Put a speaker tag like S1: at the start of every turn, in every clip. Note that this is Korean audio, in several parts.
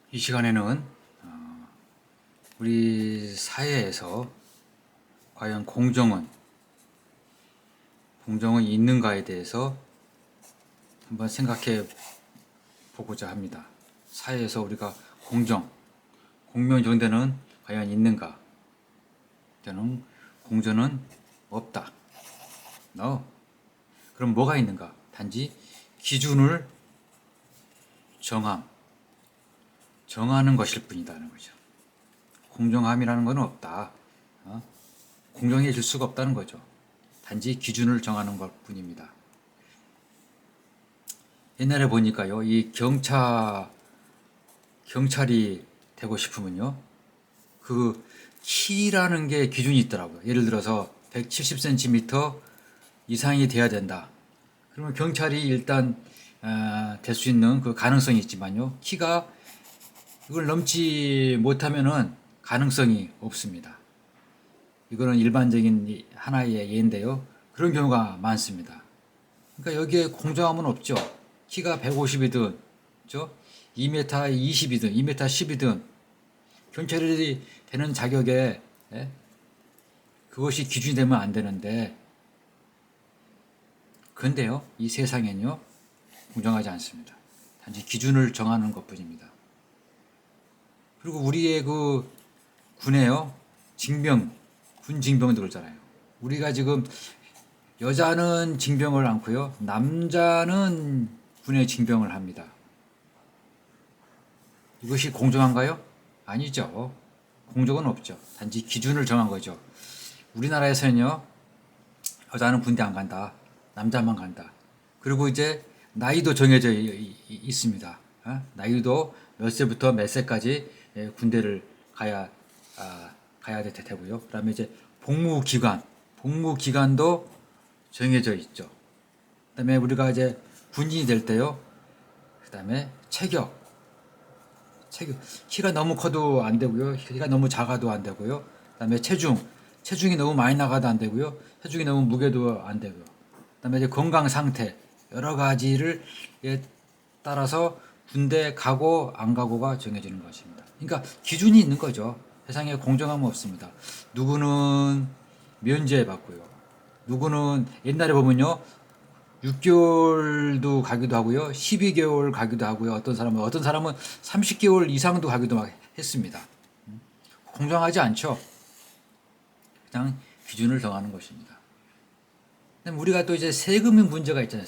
S1: 이 시간에는 우리 사회에서 과연 공정은 있는가에 대해서 한번 생각해 보고자 합니다. 사회에서 우리가 공명정대는 과연 있는가? 저는 공정은 없다. 그럼 뭐가 있는가? 단지 기준을 정하는 것일 뿐이다는 거죠. 공정함이라는 건 없다. 공정해질 수가 없다는 거죠. 단지 기준을 정하는 것 뿐입니다. 옛날에 보니까요, 이 경찰이 되고 싶으면요, 그 키라는 게 기준이 있더라고요. 예를 들어서 170cm 이상이 돼야 된다. 그러면 경찰이 일단 될 수 있는 그 가능성이 있지만요, 키가 이걸 넘지 못하면은 가능성이 없습니다. 이거는 일반적인 하나의 예인데요. 그런 경우가 많습니다. 그러니까 여기에 공정함은 없죠. 키가 150이든, 그죠? 2m 20이든, 2m 10이든, 경찰이 되는 자격에, 그것이 기준이 되면 안 되는데, 그런데요, 이 세상엔요, 공정하지 않습니다. 단지 기준을 정하는 것 뿐입니다. 그리고 우리의 그 군에요, 군 징병도 그러잖아요. 우리가 지금 여자는 징병을 않고요, 남자는 군에 징병을 합니다. 이것이 공정한가요? 아니죠. 공정은 없죠. 단지 기준을 정한 거죠. 우리나라에서는요, 여자는 군대 안 간다. 남자만 간다. 그리고 이제 나이도 정해져 있습니다. 나이도 몇 세부터 몇 세까지 군대를 가야 되고요. 그다음에 이제 복무기간도 정해져 있죠. 그다음에 우리가 이제 군인이 될 때요. 그다음에 키가 너무 커도 안 되고요. 키가 너무 작아도 안 되고요. 그다음에 체중이 너무 많이 나가도 안 되고요. 체중이 너무 무게도 안 되고요. 그다음에 이제 건강 상태 여러 가지를 따라서 군대 가고 안 가고가 정해지는 것입니다. 그러니까 기준이 있는 거죠. 세상에 공정함은 없습니다. 누구는 면제 받고요. 누구는 옛날에 보면요. 6개월도 가기도 하고요. 12개월 가기도 하고요. 어떤 사람은 30개월 이상도 가기도 막 했습니다. 공정하지 않죠. 그냥 기준을 정하는 것입니다. 우리가 또 이제 세금의 문제가 있잖아요.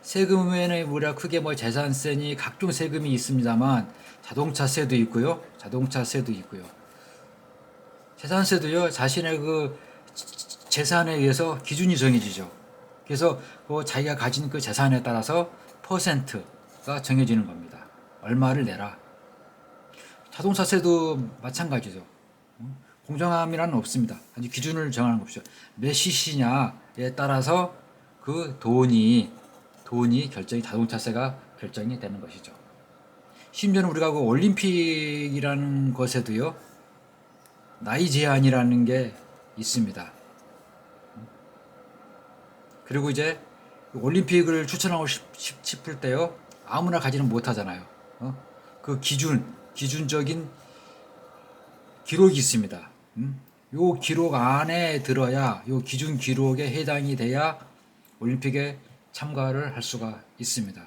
S1: 세금에는 우리가 크게 뭐 재산세니 각종 세금이 있습니다만 자동차세도 있고요. 재산세도요. 자신의 그 재산에 의해서 기준이 정해지죠. 그래서 그 자기가 가진 그 재산에 따라서 퍼센트가 정해지는 겁니다. 얼마를 내라. 자동차세도 마찬가지죠. 공정함이란 없습니다. 아주 기준을 정하는 것이죠. 몇 cc냐에 따라서 그 자동차세가 결정이 되는 것이죠. 심지어는 우리가 그 올림픽이라는 것에도요, 나이 제한이라는 게 있습니다. 그리고 이제 올림픽을 추천하고 싶을 때요, 아무나 가지는 못하잖아요. 그 기준적인 기록이 있습니다. 요 기록 안에 들어야, 요 기준 기록에 해당이 돼야 올림픽에 참가를 할 수가 있습니다.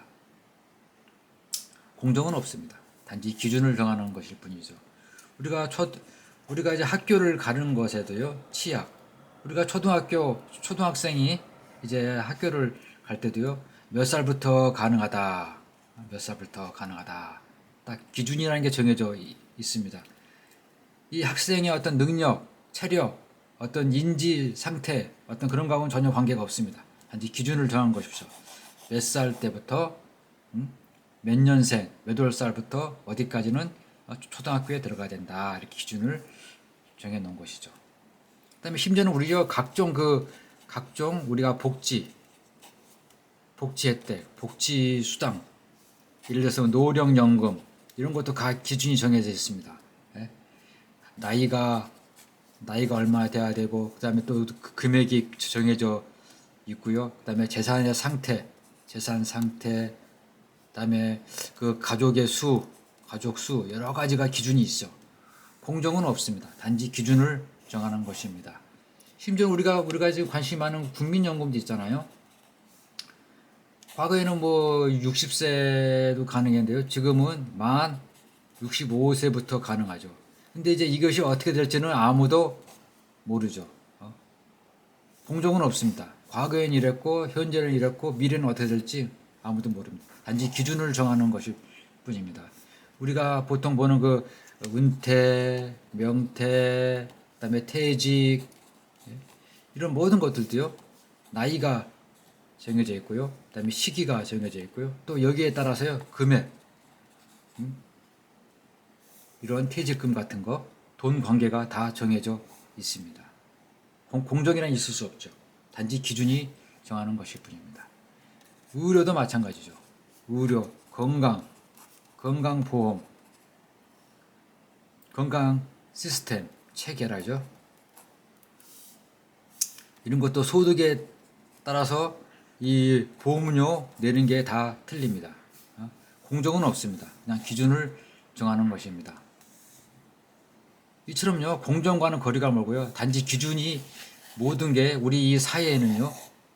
S1: 공정은 없습니다. 단지 기준을 정하는 것일 뿐이죠. 우리가 이제 학교를 가는 것에도요, 우리가 초등학생이 이제 학교를 갈 때도요, 몇 살부터 가능하다. 딱 기준이라는 게 정해져 있습니다. 이 학생의 어떤 능력, 체력, 어떤 인지 상태, 어떤 그런 거하고는 전혀 관계가 없습니다. 단지 기준을 정한 것이죠. 몇 살 때부터, 몇 년생, 몇 월 살부터 어디까지는 초등학교에 들어가야 된다. 이렇게 기준을 정해 놓은 것이죠. 그다음에 심지어는 우리가 각종 우리가 복지 혜택, 복지 수당, 예를 들어서 노령연금 이런 것도 각 기준이 정해져 있습니다. 나이가 얼마나 돼야 되고, 그다음에 또 그 금액이 정해져 있고요. 그다음에 재산 상태, 그다음에 그 가족의 수, 가족 수 여러 가지가 기준이 있어. 공정은 없습니다. 단지 기준을 정하는 것입니다. 심지어 우리가 지금 관심 많은 국민연금도 있잖아요. 과거에는 뭐 60세도 가능했는데요. 지금은 만 65세부터 가능하죠. 근데 이제 이것이 어떻게 될지는 아무도 모르죠. 공정은 없습니다. 과거엔 이랬고 현재는 이랬고 미래는 어떻게 될지 아무도 모릅니다. 단지 기준을 정하는 것일 뿐입니다. 우리가 보통 보는 그 은퇴, 명퇴, 그다음에 퇴직 이런 모든 것들도요. 나이가 정해져 있고요. 그다음에 시기가 정해져 있고요. 또 여기에 따라서요. 금액, 이런 퇴직금 같은 거, 돈 관계가 다 정해져 있습니다. 공정이란 있을 수 없죠. 단지 기준이 정하는 것일 뿐입니다. 의료도 마찬가지죠. 의료, 건강보험, 건강 시스템, 체계라죠. 이런 것도 소득에 따라서 이 보험료 내는 게 다 틀립니다. 공정은 없습니다. 그냥 기준을 정하는 것입니다. 이처럼요, 공정과는 거리가 멀고요. 단지 기준이 모든 게 우리 이 사회에는요,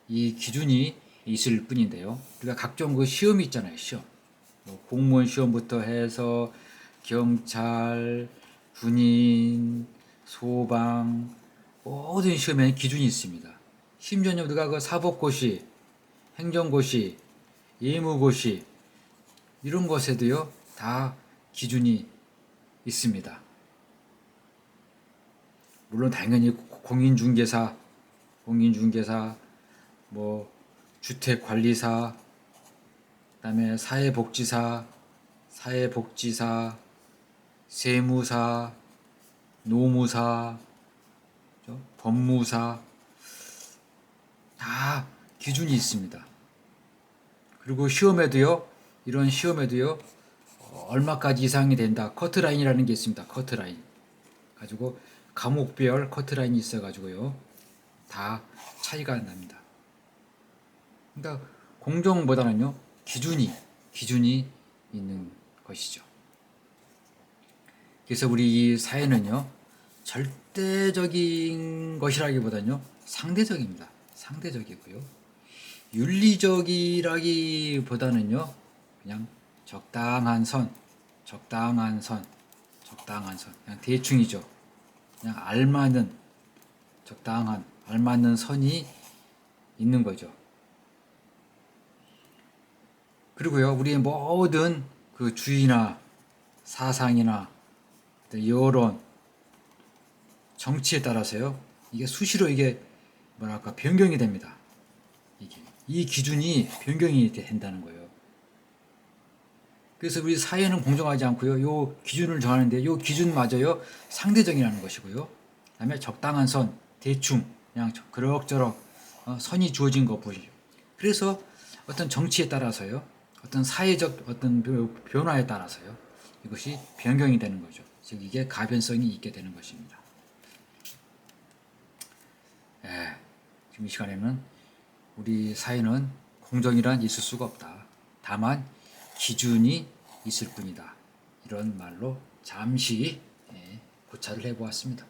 S1: 이 기준이 있을 뿐인데요. 우리가 각종 그 시험이 있잖아요, 시험. 뭐 공무원 시험부터 해서 경찰, 군인, 소방, 모든 시험에는 기준이 있습니다. 심지어 우리가 그 사법고시, 행정고시, 예무고시, 이런 것에도요, 다 기준이 있습니다. 물론 당연히 공인중개사, 뭐 주택관리사, 그다음에 사회복지사, 세무사, 노무사, 법무사 다 기준이 있습니다. 그리고 시험에도요, 이런 시험에도요, 얼마까지 이상이 된다. 커트라인이라는 게 있습니다. 커트라인. 가지고 과목별 커트라인이 있어가지고요, 다 차이가 납니다. 그러니까 공정보다는요, 기준이 있는 것이죠. 그래서 우리 이 사회는요, 절대적인 것이라기보다는요, 상대적입니다. 상대적이고요. 윤리적이라기보다는요, 그냥 적당한 선, 그냥 대충이죠. 그냥 알맞는 선이 있는 거죠. 그리고요, 우리의 모든 그 주의나 사상이나 여론, 정치에 따라서요, 이게 수시로 변경이 됩니다. 이 기준이 변경이 된다는 거예요. 그래서 우리 사회는 공정하지 않고요, 요 기준을 정하는데 요 기준마저요, 상대적이라는 것이고요. 그다음에 적당한 선, 대충, 그냥 그럭저럭 선이 주어진 것뿐이죠. 그래서 어떤 정치에 따라서요, 어떤 사회적 어떤 변화에 따라서요, 이것이 변경이 되는 거죠. 즉 이게 가변성이 있게 되는 것입니다. 지금 이 시간에는 우리 사회는 공정이란 있을 수가 없다. 다만 기준이 있을 뿐이다. 이런 말로 잠시 고찰을 해보았습니다.